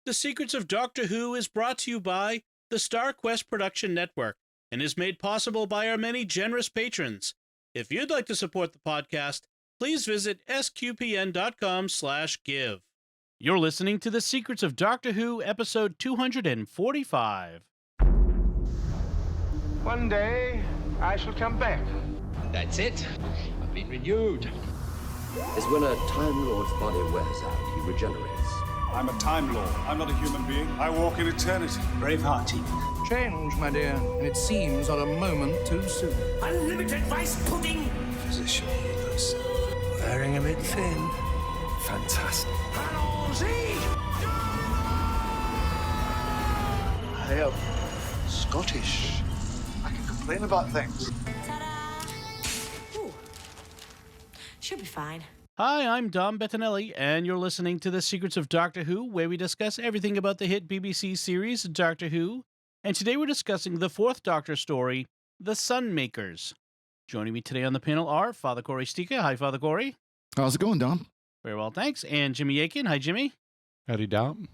The Secrets of Doctor Who is brought to you by the StarQuest Production Network and is made possible by our many generous patrons. If you'd like to support the podcast, please visit sqpn.com/give. You're listening to The Secrets of Doctor Who, episode 245. One day, I shall come back. That's it. I've been renewed. Is when a Time Lord's body wears out, he regenerates. I'm a Time Lord. I'm not a human being. I walk in eternity. Bravehearty. Change, my dear, and it seems not a moment too soon. Unlimited rice pudding. Physician healers. Wearing a bit thin. Fantastic. I am Scottish. I can complain about things. Ooh. Should be fine. Hi, I'm Dom Bettinelli, and you're listening to The Secrets of Doctor Who, where we discuss everything about the hit BBC series Doctor Who. And today we're discussing the fourth Doctor story, The Sunmakers. Joining me today on the panel are Father Cory Stika. Hi, Father Cory. How's it going, Dom? Very well, thanks. And Jimmy Aiken. Hi, Jimmy. Howdy, Dom.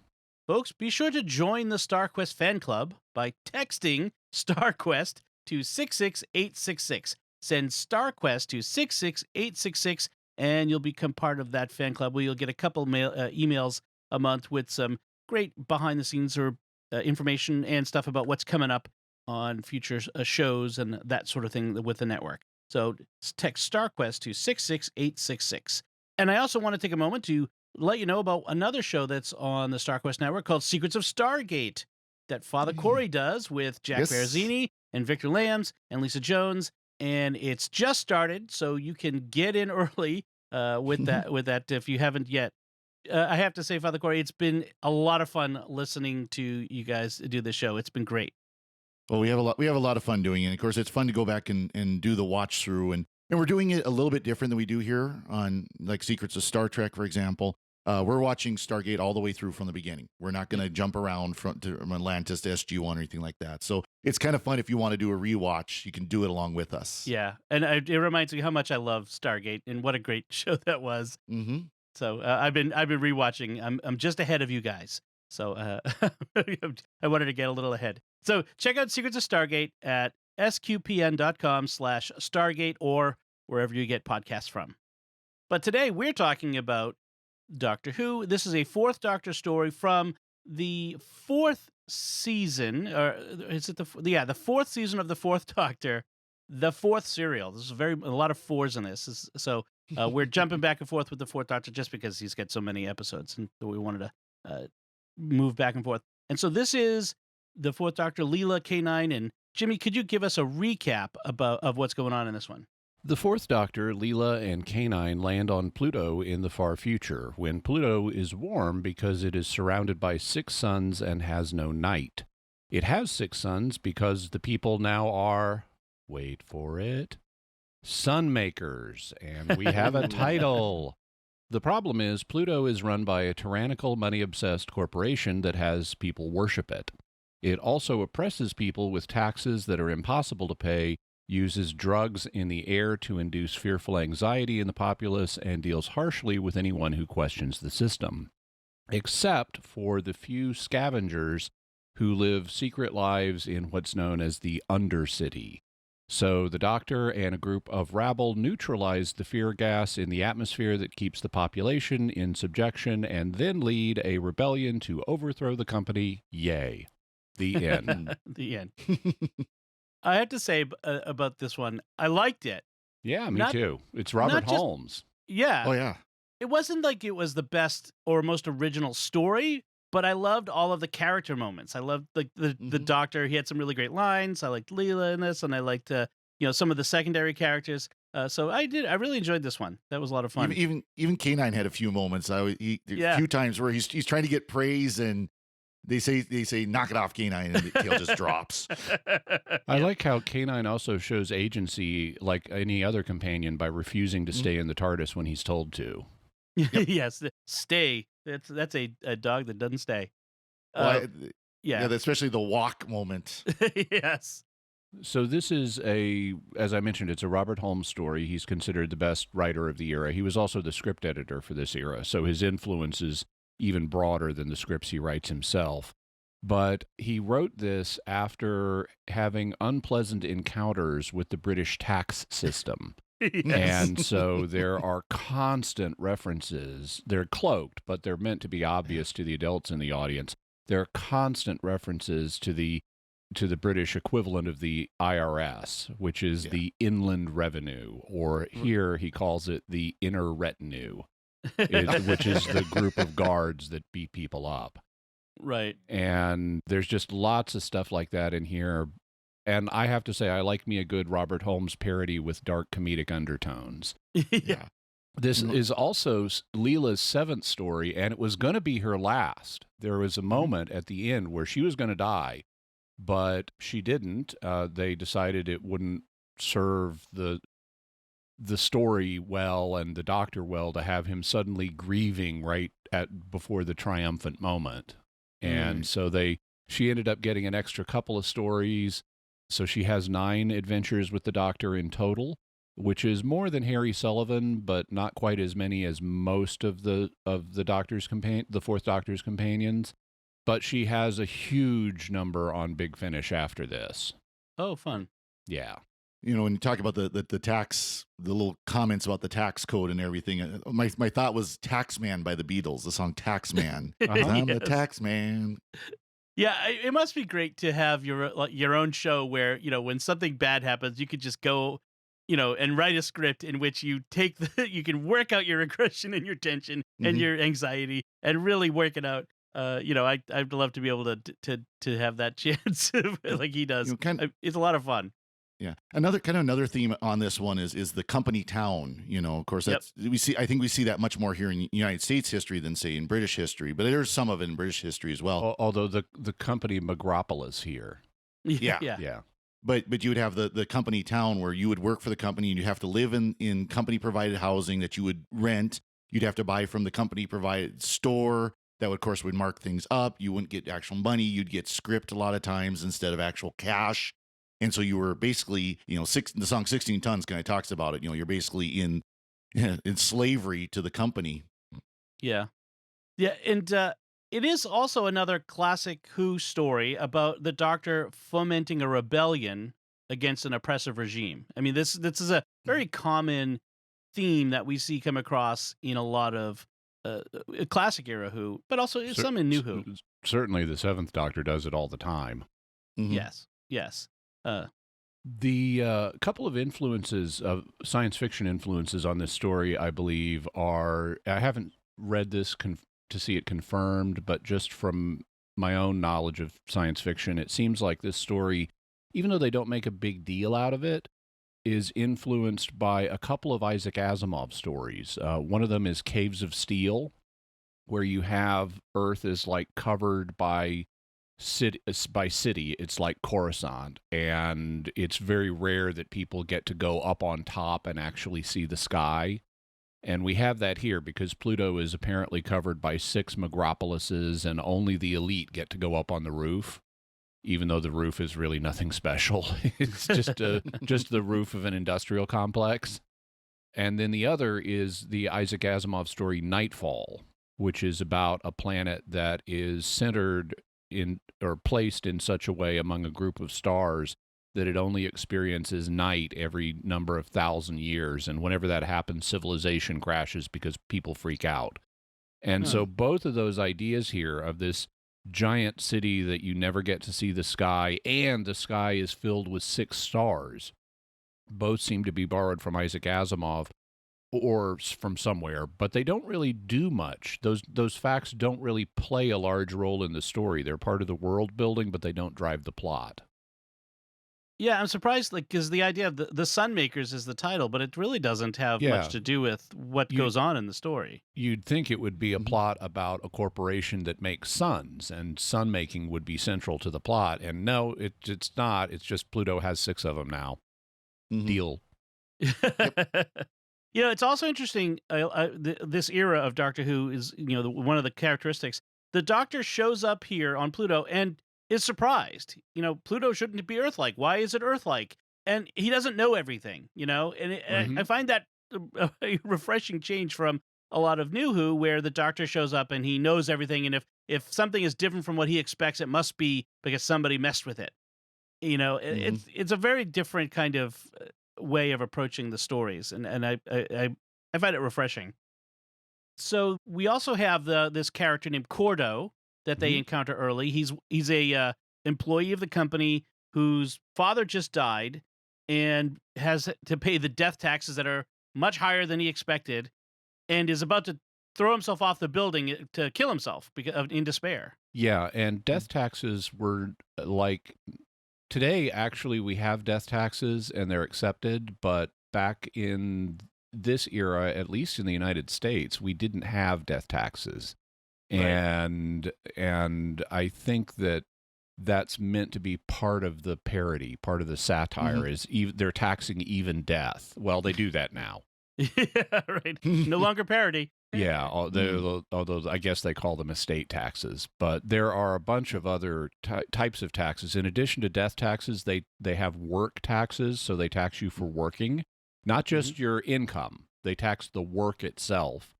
Folks, be sure to join the StarQuest fan club by texting StarQuest to 66866. Send StarQuest to 66866, and you'll become part of that fan club where you'll get a couple emails a month with some great behind-the-scenes or information and stuff about what's coming up on future shows and that sort of thing with the network. So text StarQuest to 66866. And I also want to take a moment to let you know about another show that's on the StarQuest network called Secrets of Stargate that Father Cory does with Jack Barzini and Victor Lambs and Lisa Jones. And it's just started, so you can get in early with that if you haven't yet. I have to say, Father Cory, it's been a lot of fun listening to you guys do this show. It's been great. Well, we have a lot of fun doing it. And of course, it's fun to go back and do the watch through, and we're doing it a little bit different than we do here on like Secrets of Star Trek, for example. We're watching Stargate all the way through from the beginning. We're not going to jump around from Atlantis to SG-1 or anything like that. So it's kind of fun if you want to do a rewatch. You can do it along with us. Yeah, and it reminds me how much I love Stargate and what a great show that was. Mm-hmm. So I've been rewatching. I'm just ahead of you guys. So I wanted to get a little ahead. So check out Secrets of Stargate at sqpn.com/Stargate or wherever you get podcasts from. But today we're talking about Doctor Who. This is a fourth Doctor story from the fourth season, or is it the fourth season of the fourth Doctor, the fourth serial. There's a lot of fours in this. So we're jumping back and forth with the fourth Doctor just because he's got so many episodes, and we wanted to move back and forth. And so this is the fourth Doctor, Leela, K9, and Jimmy. Could you give us a recap of what's going on in this one? The fourth Doctor, Leela, and K9 land on Pluto in the far future, when Pluto is warm because it is surrounded by 6 suns and has no night. It has 6 suns because the people now are, wait for it, Sunmakers, and we have a title. The problem is Pluto is run by a tyrannical, money-obsessed corporation that has people worship it. It also oppresses people with taxes that are impossible to pay, uses drugs in the air to induce fearful anxiety in the populace, and deals harshly with anyone who questions the system, except for the few scavengers who live secret lives in what's known as the Undercity. So the Doctor and a group of rabble neutralize the fear gas in the atmosphere that keeps the population in subjection and then lead a rebellion to overthrow the company. Yay. The end. The end. I have to say about this one, I liked it. Yeah, me too. It's Robert Holmes. Yeah. Oh, yeah. It wasn't like it was the best or most original story, but I loved all of the character moments. I loved the Doctor. He had some really great lines. I liked Leela in this, and I liked some of the secondary characters. So I really enjoyed this one. That was a lot of fun. Even K9 had a few moments. A few times where he's trying to get praise, and they say knock it off, K9, and the tail just drops. I like how K9 also shows agency like any other companion by refusing to stay in the TARDIS when he's told to. Yep. Yes, stay. That's a dog that doesn't stay. Yeah, especially the walk moment. Yes. So this is as I mentioned, it's a Robert Holmes story. He's considered the best writer of the era. He was also the script editor for this era, so his influence is even broader than the scripts he writes himself. But he wrote this after having unpleasant encounters with the British tax system. Yes. And so there are constant references. They're cloaked, but they're meant to be obvious to the adults in the audience. There are constant references to the British equivalent of the IRS, which is the Inland Revenue, or here he calls it the Inner Retinue, which is the group of guards that beat people up. Right. And there's just lots of stuff like that in here. And I have to say, I like me a good Robert Holmes parody with dark comedic undertones. Yeah. This is also Leela's 7th story, and it was going to be her last. There was a moment at the end where she was going to die, but she didn't. They decided it wouldn't serve the story well and the Doctor well to have him suddenly grieving right before the triumphant moment. And so she ended up getting an extra couple of stories. So she has 9 adventures with the Doctor in total, which is more than Harry Sullivan, but not quite as many as most of the Doctor's the 4th Doctor's companions. But she has a huge number on Big Finish after this. Oh, fun. Yeah. You know, when you talk about the tax, the little comments about the tax code and everything, my thought was Taxman by the Beatles, the song Taxman. I'm the Taxman. Yeah, it must be great to have your own show where, when something bad happens, you could just go, and write a script in which you you can work out your aggression and your tension and your anxiety and really work it out. I'd love to be able to have that chance like he does. It's a lot of fun. Yeah. Another theme on this one is the company town. Of course, that's I think we see that much more here in United States history than say in British history, but there's some of it in British history as well. Although the company Megropolis here. Yeah. But you would have the company town where you would work for the company and you'd have to live in company provided housing that you would rent. You'd have to buy from the company provided store that would, of course, would mark things up. You wouldn't get actual money. You'd get script a lot of times instead of actual cash. And so you were basically, the song 16 Tons kind of talks about it. You're basically in slavery to the company. Yeah. Yeah. And it is also another classic Who story about the Doctor fomenting a rebellion against an oppressive regime. I mean, this is a very common theme that we see come across in a lot of classic era Who, but also some in New Who. Certainly the 7th Doctor does it all the time. Mm-hmm. Yes. The couple of influences of science fiction influences on this story, I believe, I haven't read this to see it confirmed, but just from my own knowledge of science fiction, it seems like this story, even though they don't make a big deal out of it, is influenced by a couple of Isaac Asimov stories. One of them is Caves of Steel, where you have Earth is like covered by city. It's like Coruscant, and it's very rare that people get to go up on top and actually see the sky. And we have that here because Pluto is apparently covered by 6 megropolises, and only the elite get to go up on the roof, even though the roof is really nothing special. It's just the roof of an industrial complex. And then the other is the Isaac Asimov story Nightfall, which is about a planet that is centered in or placed in such a way among a group of stars that it only experiences night every number of 1,000 years. And whenever that happens, civilization crashes because people freak out. And so both of those ideas here of this giant city that you never get to see the sky, and the sky is filled with 6 stars, both seem to be borrowed from Isaac Asimov or from somewhere, but they don't really do much. Those facts don't really play a large role in the story. They're part of the world building, but they don't drive the plot. Yeah, I'm surprised, because the idea of the Sunmakers is the title, but it really doesn't have much to do with what goes on in the story. You'd think it would be a plot about a corporation that makes suns, and sun making would be central to the plot. And no, it's not. It's just Pluto has 6 of them now. Mm-hmm. Deal. It's also interesting, this era of Doctor Who is, one of the characteristics. The Doctor shows up here on Pluto and is surprised. Pluto shouldn't be Earth-like. Why is it Earth-like? And he doesn't know everything, and I find that a refreshing change from a lot of New Who, where the Doctor shows up and he knows everything, and if something is different from what he expects, it must be because somebody messed with it. It's a very different kind of way of approaching the stories, and I find it refreshing. So we also have this character named Cordo that they encounter early. He's a employee of the company whose father just died and has to pay the death taxes that are much higher than he expected, and is about to throw himself off the building to kill himself in despair. Yeah, and death taxes were like today. Actually, we have death taxes and they're accepted, but back in this era, at least in the United States, we didn't have death taxes. Right. And I think that's meant to be part of the parody, part of the satire is they're taxing even death. Well, they do that now. Yeah, right. No longer parody. Yeah, although I guess they call them estate taxes. But there are a bunch of other types of taxes. In addition to death taxes, they have work taxes, so they tax you for working, not just your income. They tax the work itself.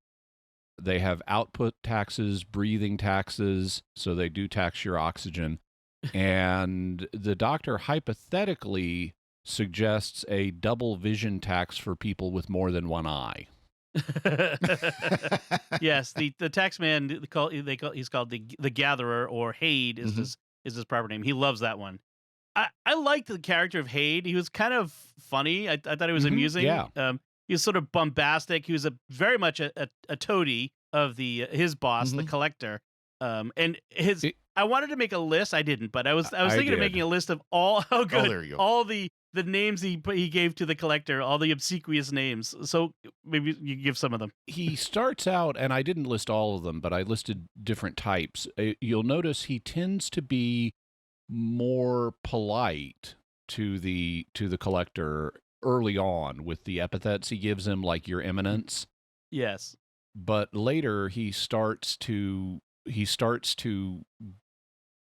They have output taxes, breathing taxes, so they do tax your oxygen. And the Doctor hypothetically suggests a double vision tax for people with more than one eye. Yes, the tax man he's called the Gatherer, or Haid is his proper name. He loves that one. I liked the character of Haid. He was kind of funny. I thought he was amusing. Yeah. He was sort of bombastic. He was very much a toady of his boss, the Collector. I wanted to make a list. I didn't, but I was thinking of making a list of all there you go. all the names he gave to the Collector, all the obsequious names. So maybe you give some of them. He starts out, and I didn't list all of them, but I listed different types. You'll notice he tends to be more polite to the Collector early on with the epithets he gives him, like Your Eminence. Yes. But later he starts to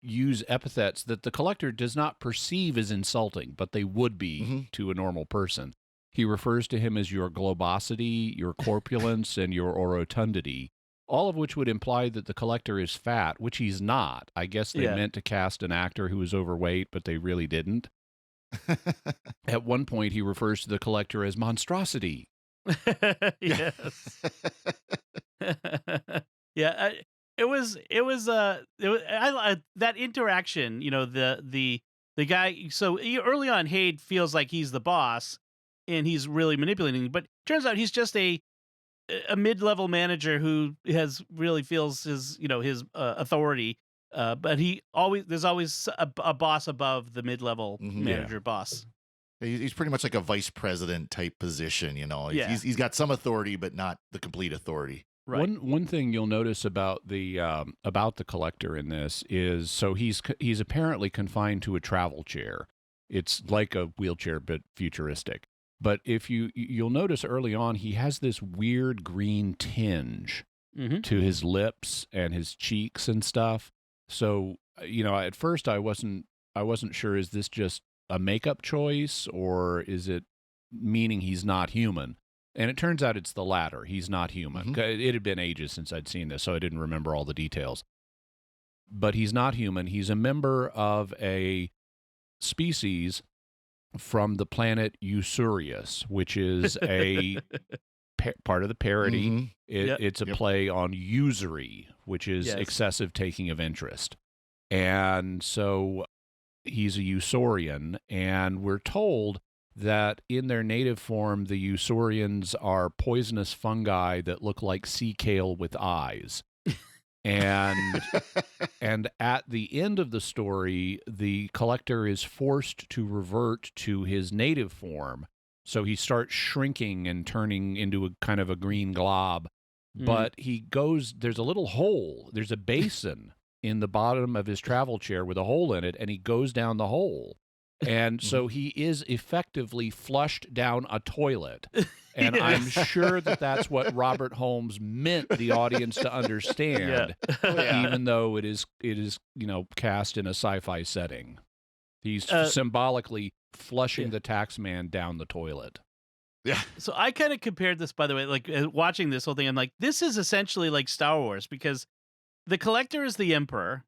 use epithets that the Collector does not perceive as insulting, but they would be to a normal person. He refers to him as your globosity, your corpulence, and your orotundity, all of which would imply that the Collector is fat, which he's not. I guess they meant to cast an actor who was overweight, but they really didn't. At one point, he refers to the Collector as monstrosity. Yes. Yeah. It was that interaction, the guy. So early on, Haid feels like he's the boss and he's really manipulating, but turns out he's just a mid-level manager who really feels his authority. But there's always a boss above the mid-level manager boss. He's pretty much like a vice president type position, He's got some authority, but not the complete authority. Right. One thing you'll notice about the Collector in this is, so he's apparently confined to a travel chair. It's like a wheelchair but futuristic. But if you'll notice early on, he has this weird green tinge to his lips and his cheeks and stuff. So at first I wasn't sure, is this just a makeup choice or is it meaning he's not human? And it turns out it's the latter. He's not human. It had been ages since I'd seen this, so I didn't remember all the details. But he's not human. He's a member of a species from the planet Usurious, which is a part of the parody. It's a play on usury, which is excessive taking of interest. And so he's a Usurian, and we're told that in their native form, the Usurians are poisonous fungi that look like sea kale with eyes. And at the end of the story, the Collector is forced to revert to his native form. So he starts shrinking and turning into a kind of a green glob. But there's a little hole, there's a basin in the bottom of his travel chair with a hole in it, and he goes down the hole. And so he is effectively flushed down a toilet. And I'm sure that that's what Robert Holmes meant the audience to understand, even though it is cast in a sci-fi setting. He's symbolically flushing the tax man down the toilet. Yeah. So I kind of compared this, by the way, like watching this whole thing. I'm like, this is essentially like Star Wars because the Collector is the Emperor,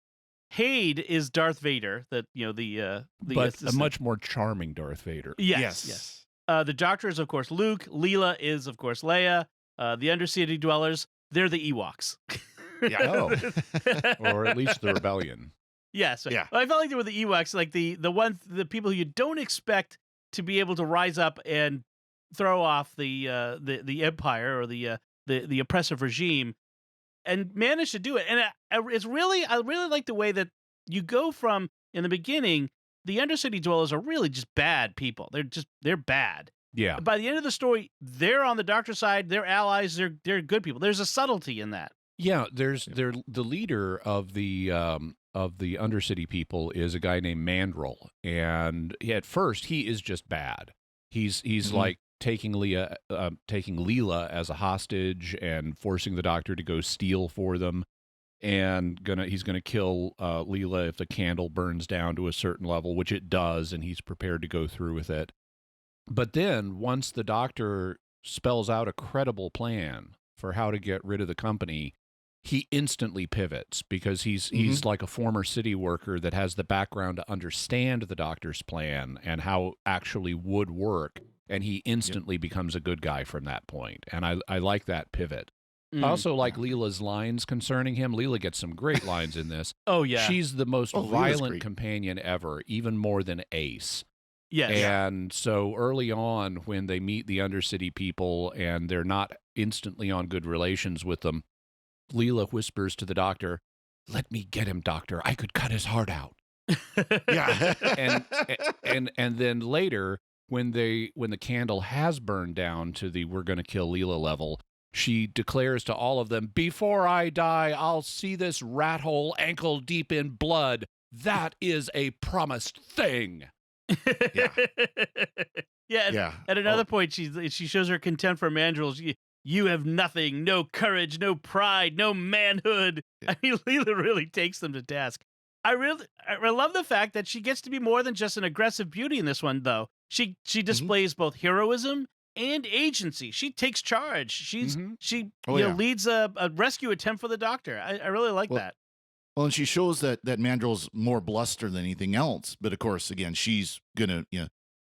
Haid is Darth Vader, the But a assistant. much more charming Darth Vader. Yes. The Doctor is of course Luke. Leela is of course Leia. The Undercity Dwellers, they're the Ewoks. Yeah. Oh. Or at least the Rebellion. Yes. Yeah. I felt like they were the Ewoks, like the people who you don't expect to be able to rise up and throw off the Empire or the oppressive regime, and manage to do it. And I really like the way that you go from in the beginning. The Undercity Dwellers are really just bad people. They're bad. Yeah. By the end of the story, they're on the Doctor's side. They're allies. They're good people. There's a subtlety in that. Yeah, the leader of the Undercity people is a guy named Mandrel, and at first he is just bad. He's like taking Leela as a hostage and forcing the Doctor to go steal for them, and he's gonna kill Leela if the candle burns down to a certain level, which it does, and he's prepared to go through with it. But then once the Doctor spells out a credible plan for how to get rid of the company, he instantly pivots because he's like a former city worker that has the background to understand the Doctor's plan and how actually would work, and he instantly becomes a good guy from that point. And I like that pivot. I also like Leela's lines concerning him. Leela gets some great lines in this. Oh yeah, She's the most Leela's violent great. companion ever, even more than Ace. yes. And so early on, when they meet the Undercity people and they're not instantly on good relations with them, Leela whispers to the Doctor, "Let me get him, Doctor. I could cut his heart out." Yeah. And then later, when the candle has burned down to the "we're going to kill Leela" level, she declares to all of them, "Before I die, I'll see this rat hole ankle deep in blood. That is a promised thing." Yeah. And, Yeah. At another point, she shows her contempt for Mandrel. You have nothing, no courage, no pride, no manhood. I mean, Leela really takes them to task. I love the fact that she gets to be more than just an aggressive beauty in this one, though. She displays both heroism and agency. She takes charge. She leads a rescue attempt for the Doctor. I really like that. Well, and she shows that Mandrel's more bluster than anything else. But of course, again, she's gonna,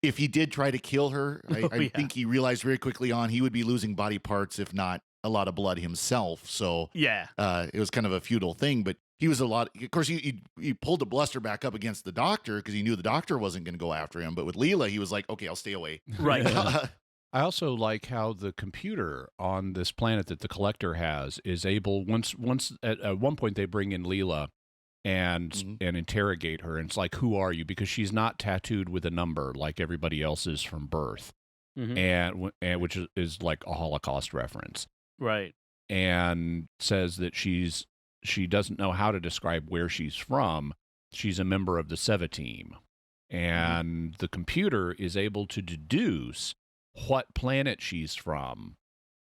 if he did try to kill her, I think he realized very quickly on he would be losing body parts, if not a lot of blood himself. So yeah, it was kind of a futile thing. But he was of course, he pulled the bluster back up against the Doctor because he knew the Doctor wasn't going to go after him. But with Leela, he was like, okay, I'll stay away. right. I also like how the computer on this planet that the Collector has is able, once at one point they bring in Leela and interrogate her, and it's like, who are you? Because she's not tattooed with a number like everybody else is from birth, and which is like a Holocaust reference, Right. and says that she doesn't know how to describe where she's from. She's a member of the Seva team, and the computer is able to deduce what planet she's from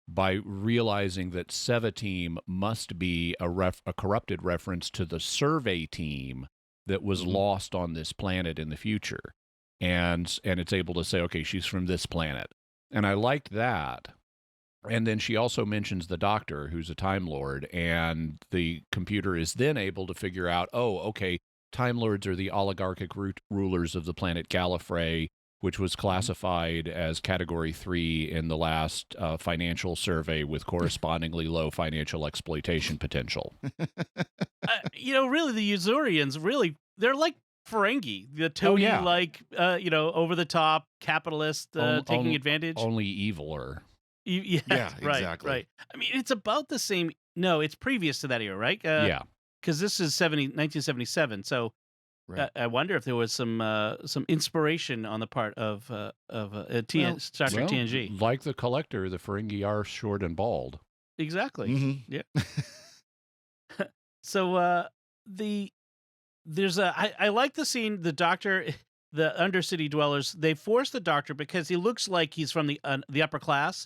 by realizing that Seva team must be a corrupted reference to the survey team that was lost on this planet in the future. And it's able to say, okay, she's from this planet. And I liked that. And then she also mentions the Doctor, who's a Time Lord, and the computer is then able to figure out, oh, okay, Time Lords are the oligarchic rulers of the planet Gallifrey, which was classified as Category 3 in the last financial survey with correspondingly low financial exploitation potential. Really, the Usurians, they're like Ferengi, the Tony, over-the-top capitalist taking advantage. Only eviler. Yeah, right, exactly. Right. I mean, it's about the same. No, it's previous to that era, right? Yeah. Because this is 1977, so... Right. I wonder if there was some inspiration on the part of Star Trek TNG. Like the Collector, the Ferengi are short and bald. Exactly. Yeah. So I like the scene. The Doctor, the Undercity Dwellers, they force the Doctor because he looks like he's from the upper class.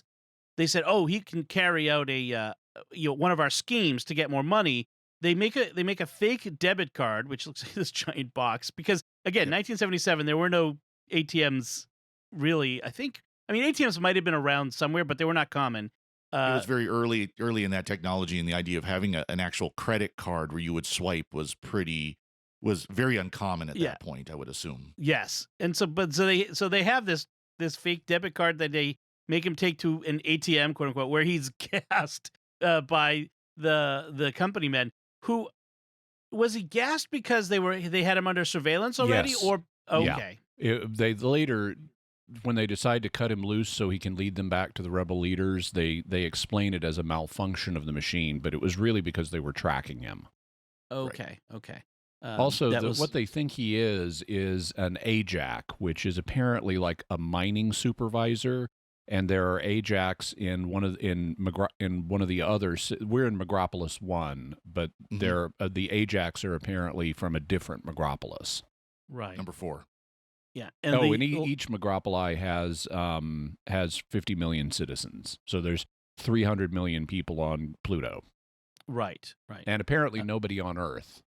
They said, "Oh, he can carry out one of our schemes to get more money." They make a fake debit card, which looks like this giant box. Because again, 1977, there were no ATMs really. I think I mean, ATMs might have been around somewhere, but they were not common. It was very early in that technology, and the idea of having an actual credit card where you would swipe was very uncommon at that point, I would assume. Yes, and so they have this fake debit card that they make him take to an ATM, quote unquote, where he's gassed by the company men. Who was he gassed because they had him under surveillance already, Yes. or okay? They later, when they decide to cut him loose so he can lead them back to the rebel leaders, they explain it as a malfunction of the machine, but it was really because they were tracking him. Okay, okay. Also, what they think he is an AJAC, which is apparently like a mining supervisor. And there are AJACs in one of the others. We're in Megropolis 1, but the AJACs are apparently from a different Megropolis. Right. Number 4. Yeah. And each Megropoli has 50 million citizens. So there's 300 million people on Pluto. Right. Right. And apparently nobody on Earth.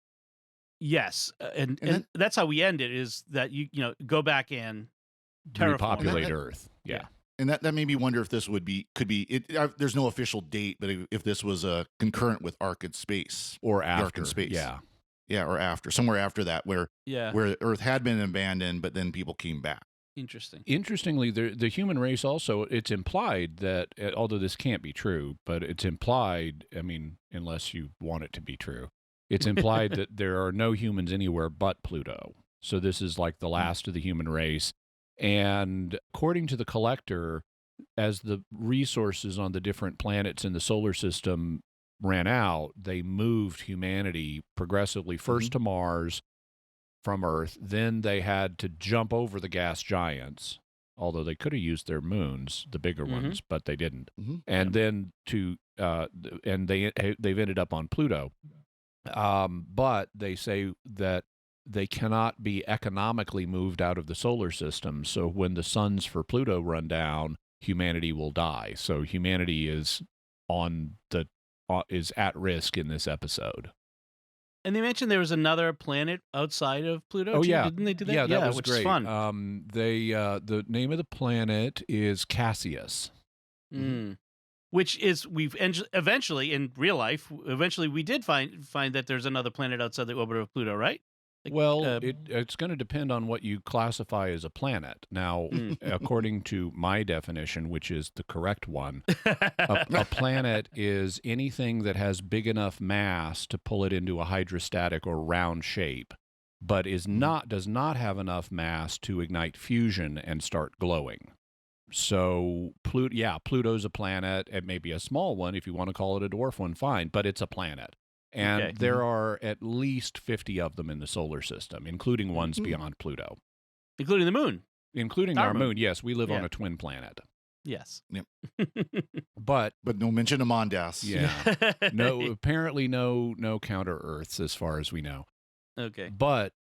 Yes, and that's how we end it. Is that you go back and terraform, repopulate Earth? Yeah. And that made me wonder if this could be. There's no official date, but if this was concurrent with Ark in Space or after, Ark in Space, yeah, or after, somewhere after that, where Earth had been abandoned, but then people came back. Interesting. Interestingly, the human race also, it's implied that, although this can't be true, but it's implied. I mean, unless you want it to be true, it's implied that there are no humans anywhere but Pluto. So this is like the last of the human race. And according to the Collector, as the resources on the different planets in the solar system ran out, they moved humanity progressively first to Mars from Earth. Then they had to jump over the gas giants, although they could have used their moons, the bigger ones, but they didn't. And then they've ended up on Pluto. But they say that they cannot be economically moved out of the solar system. So when the suns for Pluto run down, humanity will die. So humanity is is at risk in this episode. And they mentioned there was another planet outside of Pluto. Oh, too. yeah. Didn't they do that? Yeah, that was which great. is fun. The name of the planet is Cassius. Which is eventually in real life. Eventually, we did find that there's another planet outside the orbit of Pluto, right? It's going to depend on what you classify as a planet. Now, according to my definition, which is the correct one, a planet is anything that has big enough mass to pull it into a hydrostatic or round shape, but does not have enough mass to ignite fusion and start glowing. So, Pluto's a planet. It may be a small one. If you want to call it a dwarf one, fine, but it's a planet. And there are at least 50 of them in the solar system, including ones beyond Pluto. Including the moon. Including our moon. Yes, we live on a twin planet. Yes. Yep. But no mention of Mondas. Yeah. Apparently no counter Earths as far as we know. Okay. But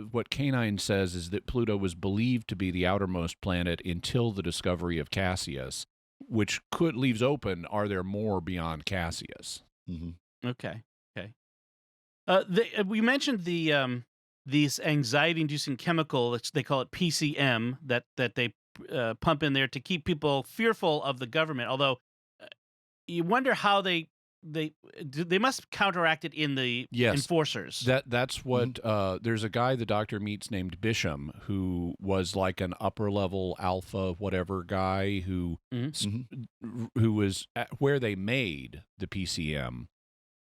what K9 says is that Pluto was believed to be the outermost planet until the discovery of Cassius, which leaves open, are there more beyond Cassius? Okay. We mentioned these anxiety-inducing chemical. They call it PCM that they pump in there to keep people fearful of the government. Although you wonder how they must counteract it in the enforcers. That's what there's a guy the Doctor meets named Bisham who was like an upper level alpha whatever guy who was where they made the PCM.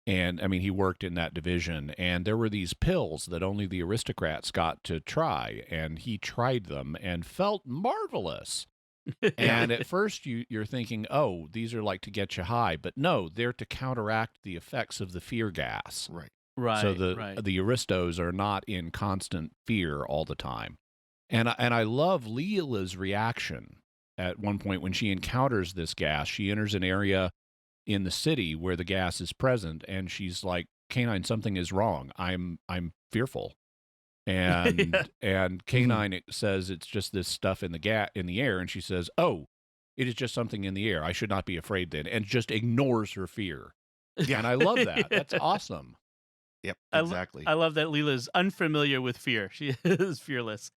And I mean, he worked in that division, and there were these pills that only the aristocrats got to try, and he tried them and felt marvelous. And at first you're thinking, oh, these are like to get you high, but no, they're to counteract the effects of the fear gas. Right. So the aristos are not in constant fear all the time. And I love Leela's reaction at one point when she encounters this gas. She enters an area in the city where the gas is present, and she's like, K9, something is wrong. I'm fearful. And and K9 says it's just this stuff in the air, and she says, oh, it is just something in the air. I should not be afraid then, and just ignores her fear. Yeah. And I love that. That's awesome. Yep, exactly. I love that Leela is unfamiliar with fear. She is fearless.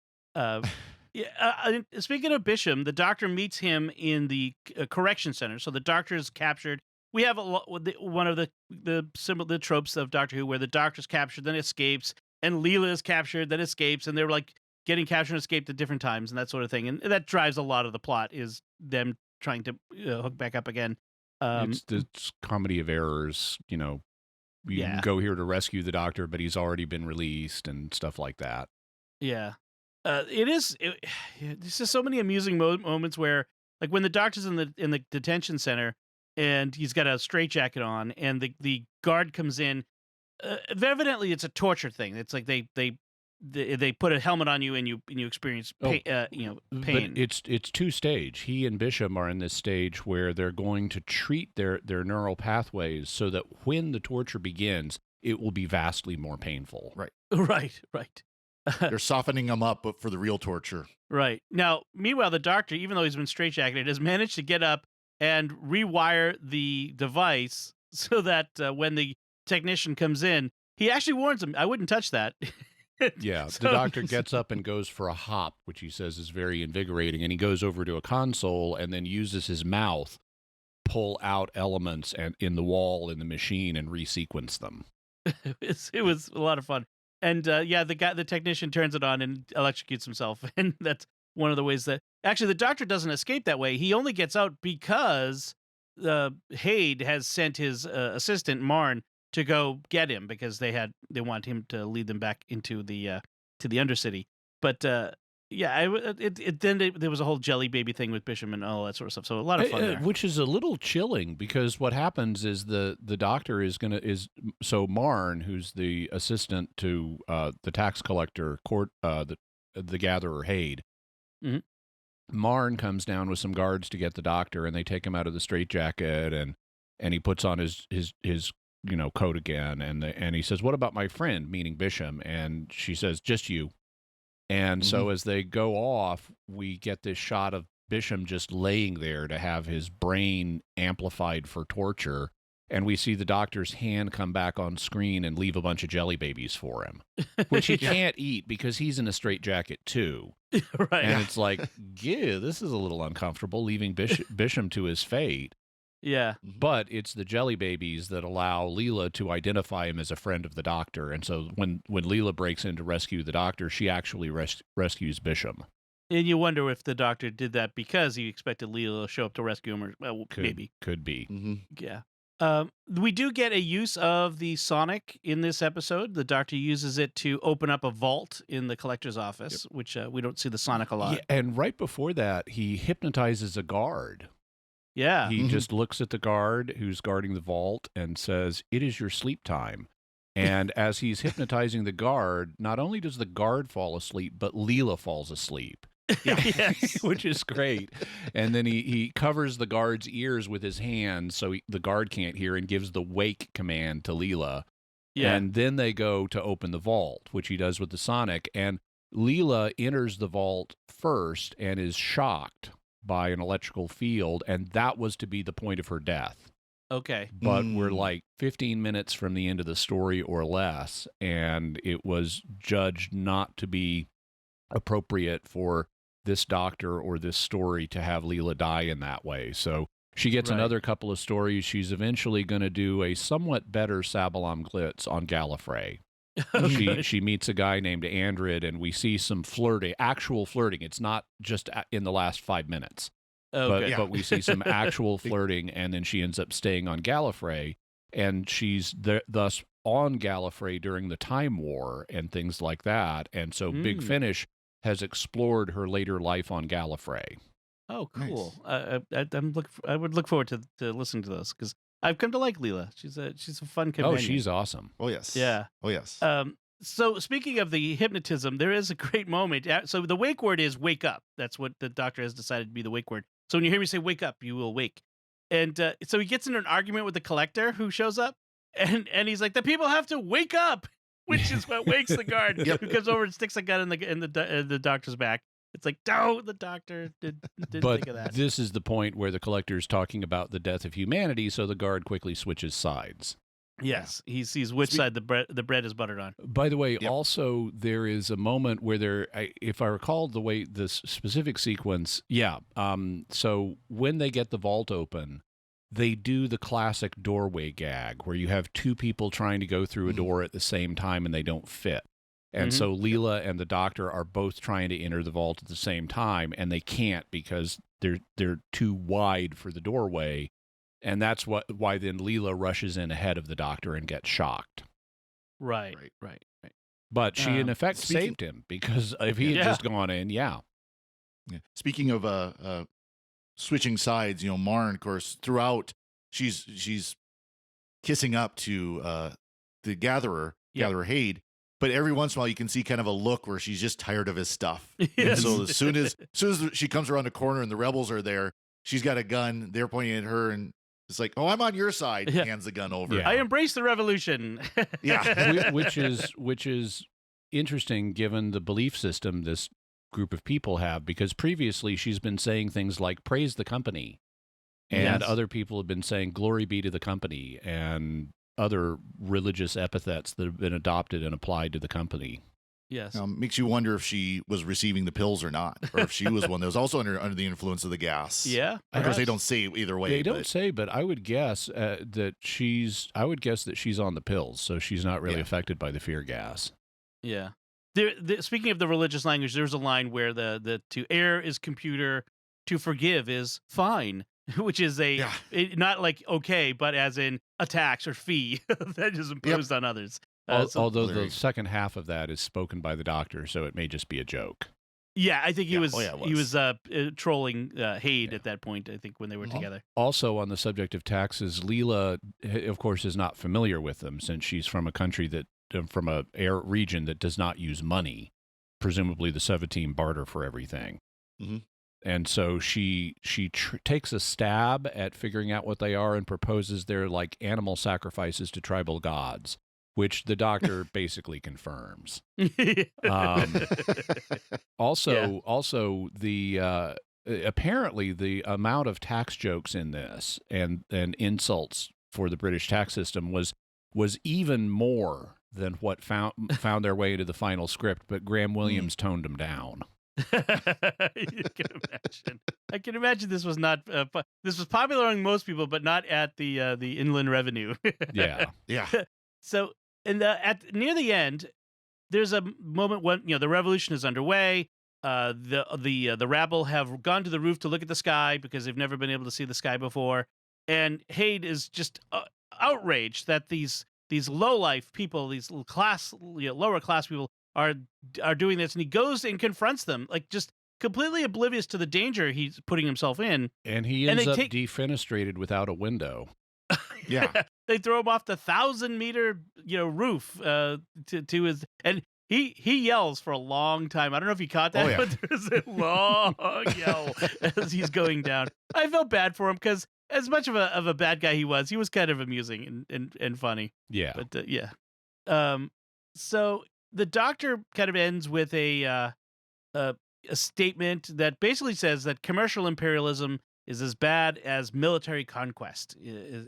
Yeah. Speaking of Bisham, the Doctor meets him in the correction center. So the Doctor is captured. We have one of the tropes of Doctor Who where the Doctor's captured, then escapes, and Leela is captured, then escapes, and they're like getting captured and escaped at different times and that sort of thing. And that drives a lot of the plot is them trying to hook back up again. It's the comedy of errors, you go here to rescue the Doctor, but he's already been released and stuff like that. Yeah. There's just so many amusing moments where, like, when the Doctor's in the detention center and he's got a straitjacket on, and the guard comes in. Evidently, it's a torture thing. It's like they put a helmet on you and you experience pain. Pain. But it's two-stage. He and Bisham are in this stage where they're going to treat their neural pathways so that when the torture begins, it will be vastly more painful. Right. Right. They're softening them up, but for the real torture. Right. Now, meanwhile, the Doctor, even though he's been straitjacketed, has managed to get up and rewire the device so that when the technician comes in, he actually warns him, I wouldn't touch that. Yeah, the Doctor gets up and goes for a hop, which he says is very invigorating, and he goes over to a console and then uses his mouth, pull out elements in the wall in the machine and resequence them. It was a lot of fun. And the technician turns it on and electrocutes himself, and that's one of the ways that actually the Doctor doesn't escape that way. He only gets out because Haid has sent his assistant Marn to go get him because they want him to lead them back into the Undercity. But then there was a whole jelly baby thing with Bisham and all that sort of stuff. So a lot of fun there. Which is a little chilling because what happens is the Doctor so Marn, who's the assistant to the tax collector the gatherer Haid. Mm-hmm. Marn comes down with some guards to get the Doctor, and they take him out of the straitjacket, and he puts on his coat again, and he says, "What about my friend?" meaning Bisham, and she says, "Just you." And so as they go off, we get this shot of Bisham just laying there to have his brain amplified for torture, and we see the Doctor's hand come back on screen and leave a bunch of jelly babies for him, which he can't eat because he's in a straitjacket too. Right. And it's like, yeah, this is a little uncomfortable, leaving Bisham to his fate. Yeah. But it's the jelly babies that allow Leela to identify him as a friend of the Doctor. And so when Leela breaks in to rescue the Doctor, she actually rescues Bisham. And you wonder if the Doctor did that because he expected Leela to show up to rescue him, or maybe. Could be. Mm-hmm. Yeah. We do get a use of the sonic in this episode. The Doctor uses it to open up a vault in the collector's office, which we don't see the sonic a lot. Yeah, and right before that, he hypnotizes a guard. Yeah. He just looks at the guard who's guarding the vault and says, "It is your sleep time." And as he's hypnotizing the guard, not only does the guard fall asleep, but Leela falls asleep. Yes. Which is great. And then he covers the guard's ears with his hands so the guard can't hear, and gives the wake command to Leela. Yeah. And then they go to open the vault, which he does with the sonic. And Leela enters the vault first and is shocked by an electrical field, and that was to be the point of her death. Okay. But we're like 15 minutes from the end of the story or less, and it was judged not to be appropriate for this Doctor or this story to have Leela die in that way. So she gets another couple of stories. She's eventually going to do a somewhat better Sabalam Glitz on Gallifrey. She meets a guy named Andred, and we see some actual flirting. It's not just in the last 5 minutes, but we see some actual flirting, and then she ends up staying on Gallifrey, and she's thus on Gallifrey during the Time War and things like that. And so Big Finish has explored her later life on Gallifrey. Oh, cool! Nice. I would look forward to listening to those because I've come to like Leela. She's a fun companion. Oh, she's awesome. Oh yes. Yeah. Oh yes. So speaking of the hypnotism, there is a great moment. So the wake word is "wake up." That's what the Doctor has decided to be the wake word. So when you hear me say "wake up," you will wake. And so he gets into an argument with the collector who shows up, and he's like, "The people have to wake up," which is what wakes the guard who comes over and sticks a gun in the Doctor's back. It's like, no, the Doctor didn't think of that. But this is the point where the collector is talking about the death of humanity, so the guard quickly switches sides. Yes, he sees which side the bread is buttered on. By the way, Yep. also there is a moment where if I recall the way this specific sequence, so when they get the vault open, they do the classic doorway gag where you have two people trying to go through a door at the same time and they don't fit. And so Leela and the Doctor are both trying to enter the vault at the same time, and they can't because they're too wide for the doorway. And that's why then Leela rushes in ahead of the Doctor and gets shocked. Right. But she, in effect, speaking- saved him, because if he had just gone in, Yeah. Speaking of switching sides, Marn, of course, throughout she's kissing up to the Gatherer Haid, but every once in a while you can see kind of a look where she's just tired of his stuff. And Yes. so as soon as she comes around the corner and the rebels are there, she's got a gun. They're pointing at her, and it's like, "Oh, I'm on your side." Yeah. Hands the gun over. Yeah. I embrace the revolution. Yeah. which is interesting given the belief system this group of people have, because previously she's been saying things like praise the company, and Yes. other people have been saying glory be to the company, and other religious epithets that have been adopted and applied to the company. Yes. Makes you wonder if she was receiving the pills or not, or if she was one that was also under the influence of the gas. Yeah. Of course, they perhaps. don't say either way. They don't but- say, but I would guess that she's on the pills, so she's not really Yeah. affected by the fear gas. Yeah. Speaking of the religious language, there's a line where the to err is computer, to forgive is fine, which is not like okay, but as in a tax or fee that is imposed on others. Although there you the second half of that is spoken by the Doctor, so it may just be a joke. Yeah, I think he was it he was. was trolling Haid at that point. I think when they were together. Also, on the subject of taxes, Leela, of course, is not familiar with them since she's from a country from a region that does not use money. Presumably, the 17 barter for everything. Mhm. And so she takes a stab at figuring out what they are and proposes they're like animal sacrifices to tribal gods, which the Doctor basically confirms. Also, the apparently the amount of tax jokes in this and insults for the British tax system was even more than what found their way into the final script, but Graham Williams toned them down. I can imagine this was not this was popular among most people, but not at the Inland Revenue. Yeah. Yeah. So, near the end, there's a moment when the revolution is underway. The rabble have gone to the roof to look at the sky because they've never been able to see the sky before, and Haid is just outraged that these low-life people, these lower class people, are doing this, and he goes and confronts them, like just completely oblivious to the danger he's putting himself in. And he ends up defenestrated without a window. Yeah. They throw him off the 1,000-meter roof to his, and he yells for a long time. I don't know if you caught that, Oh, yeah. but there's a long yell as he's going down. I felt bad for him because as much of a bad guy he was kind of amusing and funny. Yeah. But so the Doctor kind of ends with a statement that basically says that commercial imperialism is as bad as military conquest,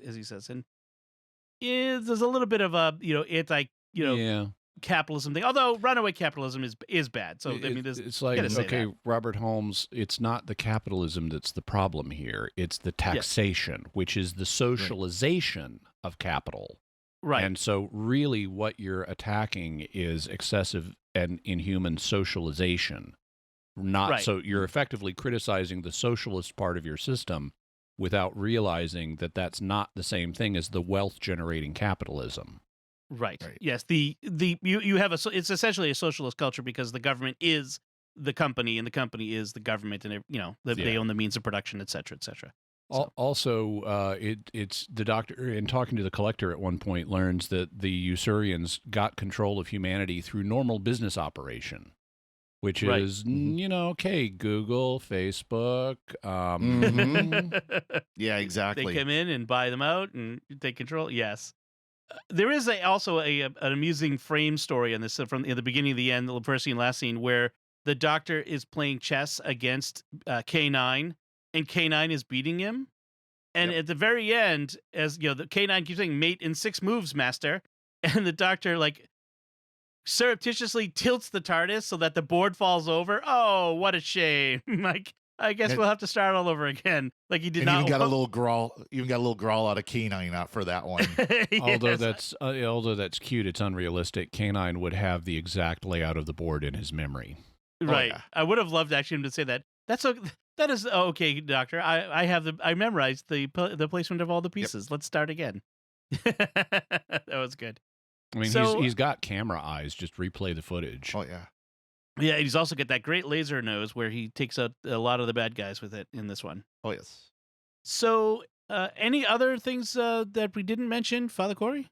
as he says, and there's a little bit of a anti capitalism thing. Although runaway capitalism is bad, so I mean, it's like, okay, Robert Holmes, it's not the capitalism that's the problem here; it's the taxation, which is the socialization of capital. Right. And so really what you're attacking is excessive and inhuman socialization. So you're effectively criticizing the socialist part of your system without realizing that that's not the same thing as the wealth generating capitalism. Right. Yes. You have it's essentially a socialist culture because the government is the company and the company is the government, and they own the means of production, et cetera, et cetera. So. Also, it's the Doctor, in talking to the Collector at one point, learns that the Usurians got control of humanity through normal business operation, which is, okay, Google, Facebook. Yeah, exactly. They come in and buy them out and take control. Yes. There is also an amusing frame story on this from the beginning to the end, the first scene, last scene, where the Doctor is playing chess against K9, and K9 is beating him. And at the very end, as you know, the K9 keeps saying, "Mate in 6 moves, master," and the Doctor like surreptitiously tilts the TARDIS so that the board falls over. Oh, what a shame! Like, I guess we'll have to start all over again. Like he did And not. even got a little growl. Even got a little growl out of K9 out for that one. Yes. Although that's cute, it's unrealistic. K9 would have the exact layout of the board in his memory. Right. yeah. I would have loved actually him to say that. That is okay, Doctor. I memorized the placement of all the pieces. Let's start again. That was good. I mean, So- he's got camera eyes. Just replay the footage. Oh yeah. Yeah, he's also got that great laser nose where he takes out a lot of the bad guys with it in this one. Oh yes. So, any other things that we didn't mention, Father Cory?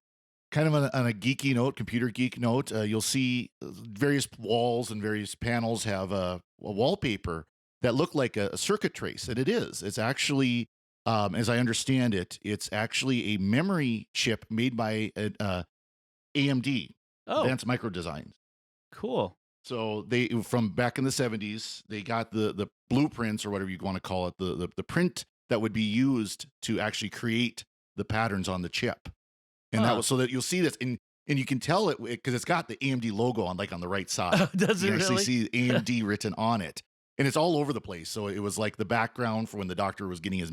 Kind of on a geeky note, computer geek note, you'll see various walls and various panels have a wallpaper that look like a circuit trace, and it is. It's actually, as I understand it, it's actually a memory chip made by AMD, Oh, Advanced Micro Designs. cool. So they, from back in the 70s, they got the blueprints or whatever you want to call it, the print that would be used to actually create the patterns on the chip. And that was so that you'll see this and you can tell it because it's got the AMD logo on the right side. Does You it can actually really? see AMD written on it. And it's all over the place. So it was like the background for when the Doctor was getting his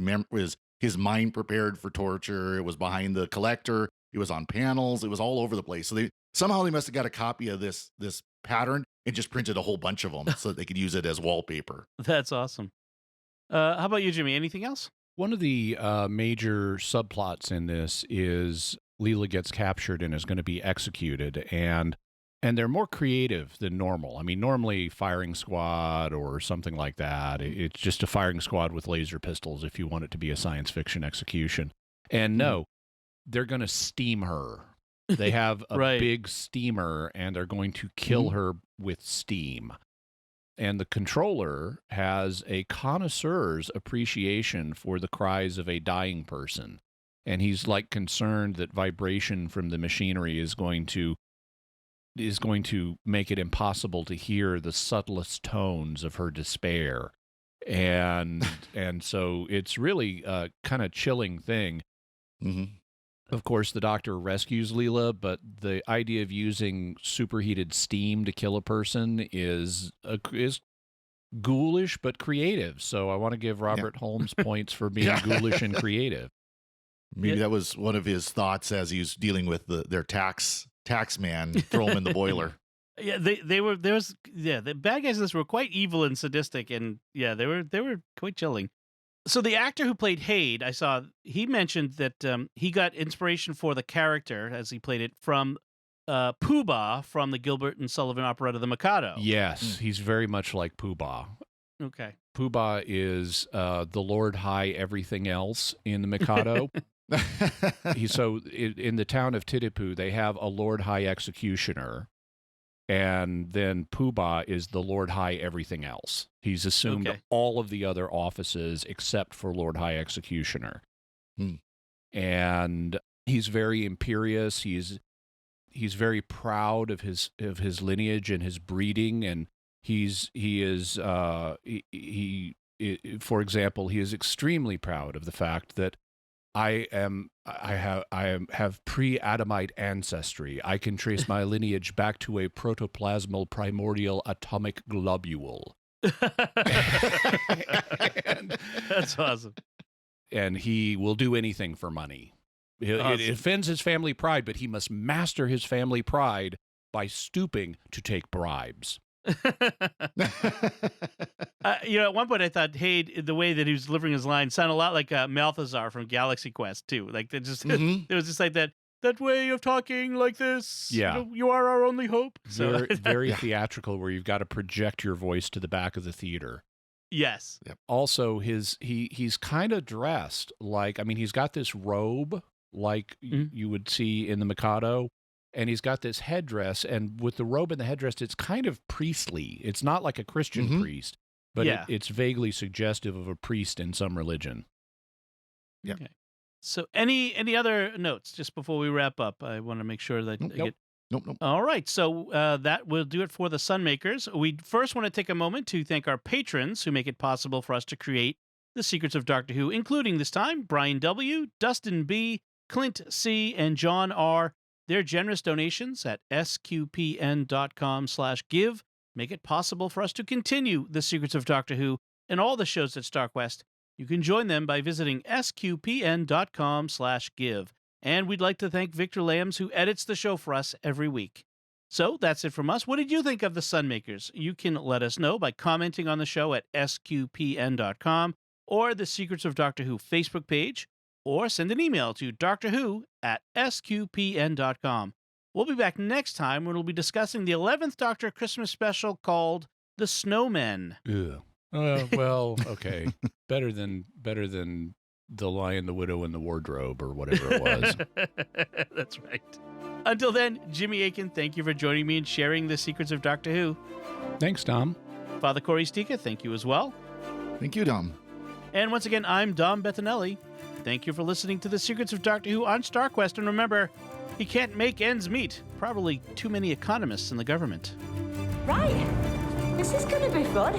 mind prepared for torture. It was behind the collector. It was on panels. It was all over the place. So they must have got a copy of this pattern and just printed a whole bunch of them so that they could use it as wallpaper. That's awesome. How about you, Jimmy? Anything else? One of the major subplots in this is Leela gets captured and is going to be executed, and they're more creative than normal. I mean, normally firing squad or something like that, it's just a firing squad with laser pistols if you want it to be a science fiction execution. And no, they're going to steam her. They have a Right. big steamer, and they're going to kill her with steam. And the controller has a connoisseur's appreciation for the cries of a dying person. And he's like concerned that vibration from the machinery is going to make it impossible to hear the subtlest tones of her despair. And so it's really a kind of chilling thing. Mm-hmm. Of course, the Doctor rescues Leela, but the idea of using superheated steam to kill a person is ghoulish but creative. So I want to give Robert Holmes points for being ghoulish and creative. Maybe that was one of his thoughts as he was dealing with their tax man, throw him in the boiler. Yeah, the bad guys in this were quite evil and sadistic, and yeah, they were quite chilling. So the actor who played Haid, I saw he mentioned that he got inspiration for the character as he played it from Pooh Bah from the Gilbert and Sullivan operetta The Mikado. Yes, he's very much like Pooh Bah. Okay. Pooh Bah is the Lord High everything else in the Mikado. In the town of Titipu, they have a Lord High executioner, and then Pooh Bah is the Lord High everything else. He's assumed all of the other offices except for Lord High executioner. And he's very imperious. He's very proud of his lineage and his breeding, and for example, he is extremely proud of the fact that I have pre-Adamite ancestry. I can trace my lineage back to a protoplasmal primordial atomic globule. That's awesome. And he will do anything for money. It offends his family pride, but he must master his family pride by stooping to take bribes. At one point I thought Haid, the way that he was delivering his line, sounded a lot like Malthazar from Galaxy Quest too. Like it was just like that way of talking like this. Yeah, you are our only hope. So very theatrical, where you've got to project your voice to the back of the theater. Yes. Yep. Also, he's kind of dressed like, I mean, he's got this robe like you would see in the Mikado. And he's got this headdress, and with the robe and the headdress, it's kind of priestly. It's not like a Christian priest, but it's vaguely suggestive of a priest in some religion. Yeah. Okay. So any other notes just before we wrap up? I want to make sure that Nope. All right. So that will do it for the Sunmakers. We first want to take a moment to thank our patrons who make it possible for us to create The Secrets of Doctor Who, including this time Brian W., Dustin B., Clint C., and John R. Their generous donations at sqpn.com/give make it possible for us to continue The Secrets of Doctor Who and all the shows at StarQuest. You can join them by visiting sqpn.com/give. And we'd like to thank Victor Lambs, who edits the show for us every week. So that's it from us. What did you think of The Sunmakers? You can let us know by commenting on the show at sqpn.com or the Secrets of Doctor Who Facebook page, or send an email to drwho@sqpn.com. We'll be back next time when we'll be discussing the 11th Doctor Christmas special called The Snowmen. Ugh. Well, okay. better than The Lion, the Widow, and the Wardrobe, or whatever it was. That's right. Until then, Jimmy Aiken, thank you for joining me and sharing the secrets of Doctor Who. Thanks, Tom. Father Cory Stika, thank you as well. Thank you, Dom. And once again, I'm Dom Bettinelli. Thank you for listening to the Secrets of Doctor Who on StarQuest. And remember, he can't make ends meet. Probably too many economists in the government. Right. This is going to be fun.